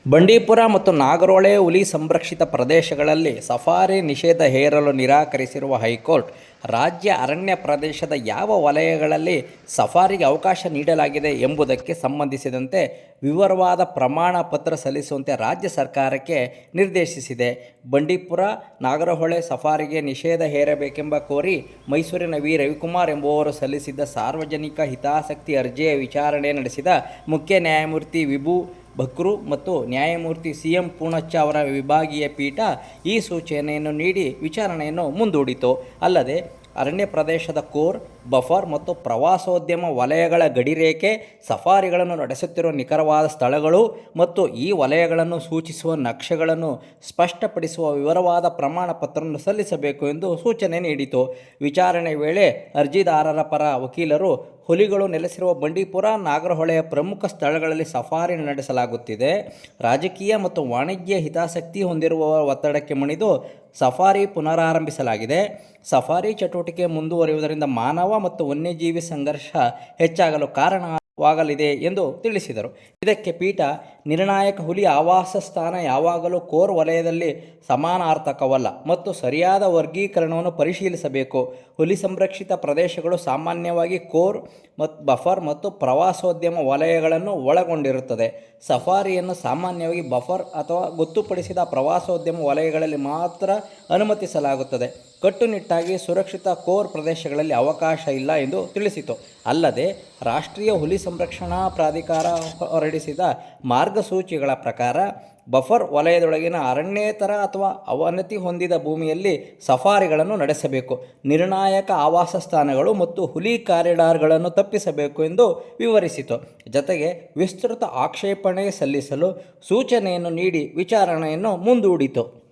ಬಂಡೀಪುರ ಮತ್ತು ನಾಗರೋಳೆ ಹುಲಿ ಸಂರಕ್ಷಿತ ಪ್ರದೇಶಗಳಲ್ಲಿ ಸಫಾರಿ ನಿಷೇಧ ಹೇರಲು ನಿರಾಕರಿಸಿರುವ ಹೈಕೋರ್ಟ್, ರಾಜ್ಯ ಅರಣ್ಯ ಪ್ರದೇಶದ ಯಾವ ವಲಯಗಳಲ್ಲಿ ಸಫಾರಿಗೆ ಅವಕಾಶ ನೀಡಲಾಗಿದೆ ಎಂಬುದಕ್ಕೆ ಸಂಬಂಧಿಸಿದಂತೆ ವಿವರವಾದ ಪ್ರಮಾಣ ಪತ್ರ ಸಲ್ಲಿಸುವಂತೆ ರಾಜ್ಯ ಸರ್ಕಾರಕ್ಕೆ ನಿರ್ದೇಶಿಸಿದೆ. ಬಂಡೀಪುರ, ನಾಗರಹೊಳೆ ಸಫಾರಿಗೆ ನಿಷೇಧ ಹೇರಬೇಕೆಂಬ ಕೋರಿ ಮೈಸೂರಿನ ವಿ. ರವಿಕುಮಾರ್ ಎಂಬುವವರು ಸಲ್ಲಿಸಿದ್ದ ಸಾರ್ವಜನಿಕ ಹಿತಾಸಕ್ತಿ ಅರ್ಜಿಯ ವಿಚಾರಣೆ ನಡೆಸಿದ ಮುಖ್ಯ ನ್ಯಾಯಮೂರ್ತಿ ವಿಭು ಬಕ್ರು ಮತ್ತು ನ್ಯಾಯಮೂರ್ತಿ ಸಿ.ಎಂ. ಪೂಣಚ್ಚ ಅವರ ವಿಭಾಗೀಯ ಪೀಠ ಈ ಸೂಚನೆಯನ್ನು ನೀಡಿ ವಿಚಾರಣೆಯನ್ನು ಮುಂದೂಡಿತು. ಅಲ್ಲದೆ ಅರಣ್ಯ ಪ್ರದೇಶದ ಕೋರ್, ಬಫರ್ ಮತ್ತು ಪ್ರವಾಸೋದ್ಯಮ ವಲಯಗಳ ಗಡಿರೇಖೆ, ಸಫಾರಿಗಳನ್ನು ನಡೆಸುತ್ತಿರುವ ನಿಖರವಾದ ಸ್ಥಳಗಳು ಮತ್ತು ಈ ವಲಯಗಳನ್ನು ಸೂಚಿಸುವ ನಕ್ಷೆಗಳನ್ನು ಸ್ಪಷ್ಟಪಡಿಸುವ ವಿವರವಾದ ಪ್ರಮಾಣ ಪತ್ರವನ್ನು ಸಲ್ಲಿಸಬೇಕು ಎಂದು ಸೂಚನೆ ನೀಡಿತು. ವಿಚಾರಣೆ ವೇಳೆ ಅರ್ಜಿದಾರರ ಪರ ವಕೀಲರು, ಹುಲಿಗಳು ನೆಲೆಸಿರುವ ಬಂಡೀಪುರ, ನಾಗರಹೊಳೆಯ ಪ್ರಮುಖ ಸ್ಥಳಗಳಲ್ಲಿ ಸಫಾರಿ ನಡೆಸಲಾಗುತ್ತಿದೆ, ರಾಜಕೀಯ ಮತ್ತು ವಾಣಿಜ್ಯ ಹಿತಾಸಕ್ತಿ ಹೊಂದಿರುವ ಒತ್ತಡಕ್ಕೆ ಮಣಿದು ಸಫಾರಿ ಪುನರಾರಂಭಿಸಲಾಗಿದೆ, ಸಫಾರಿ ಚಟುವಟಿಕೆ ಮುಂದುವರಿಯುವುದರಿಂದ ಮಾನವ ಮತ್ತು ವನ್ಯಜೀವಿ ಸಂಘರ್ಷ ಹೆಚ್ಚಾಗಲು ಕಾರಣವಾಗಲಿದೆ ಎಂದು ತಿಳಿಸಿದರು. ಇದಕ್ಕೆ ಪೀಠ, ನಿರ್ಣಾಯಕ ಹುಲಿ ಆವಾಸ ಸ್ಥಾನ ಯಾವಾಗಲೂ ಕೋರ್ ವಲಯದಲ್ಲಿ ಸಮಾನಾರ್ಥಕವಲ್ಲ ಮತ್ತು ಸರಿಯಾದ ವರ್ಗೀಕರಣವನ್ನು ಪರಿಶೀಲಿಸಬೇಕು. ಹುಲಿ ಸಂರಕ್ಷಿತ ಪ್ರದೇಶಗಳು ಸಾಮಾನ್ಯವಾಗಿ ಕೋರ್ ಮತ್ತು ಬಫರ್ ಮತ್ತು ಪ್ರವಾಸೋದ್ಯಮ ವಲಯಗಳನ್ನು ಒಳಗೊಂಡಿರುತ್ತದೆ. ಸಫಾರಿಯನ್ನು ಸಾಮಾನ್ಯವಾಗಿ ಬಫರ್ ಅಥವಾ ಗೊತ್ತುಪಡಿಸಿದ ಪ್ರವಾಸೋದ್ಯಮ ವಲಯಗಳಲ್ಲಿ ಮಾತ್ರ ಅನುಮತಿಸಲಾಗುತ್ತದೆ. ಕಟ್ಟುನಿಟ್ಟಾಗಿ ಸುರಕ್ಷಿತ ಕೋರ್ ಪ್ರದೇಶಗಳಲ್ಲಿ ಅವಕಾಶ ಇಲ್ಲ ಎಂದು ತಿಳಿಸಿತು. ಅಲ್ಲದೆ ರಾಷ್ಟ್ರೀಯ ಹುಲಿ ಸಂರಕ್ಷಣಾ ಪ್ರಾಧಿಕಾರ ಹೊರಡಿಸಿದ ಮಾರ್ಗಸೂಚಿಗಳ ಪ್ರಕಾರ ಬಫರ್ ವಲಯದೊಳಗಿನ ಅರಣ್ಯೇತರ ಅಥವಾ ಅವನತಿ ಹೊಂದಿದ ಭೂಮಿಯಲ್ಲಿ ಸಫಾರಿಗಳನ್ನು ನಡೆಸಬೇಕು, ನಿರ್ಣಾಯಕ ಆವಾಸ ಸ್ಥಾನಗಳು ಮತ್ತು ಹುಲಿ ಕಾರಿಡಾರ್ಗಳನ್ನು ತಪ್ಪಿಸಬೇಕು ಎಂದು ವಿವರಿಸಿತು. ಜತೆಗೆ ವಿಸ್ತೃತ ಆಕ್ಷೇಪಣೆ ಸಲ್ಲಿಸಲು ಸೂಚನೆಯನ್ನು ನೀಡಿ ವಿಚಾರಣೆಯನ್ನು ಮುಂದೂಡಿತು.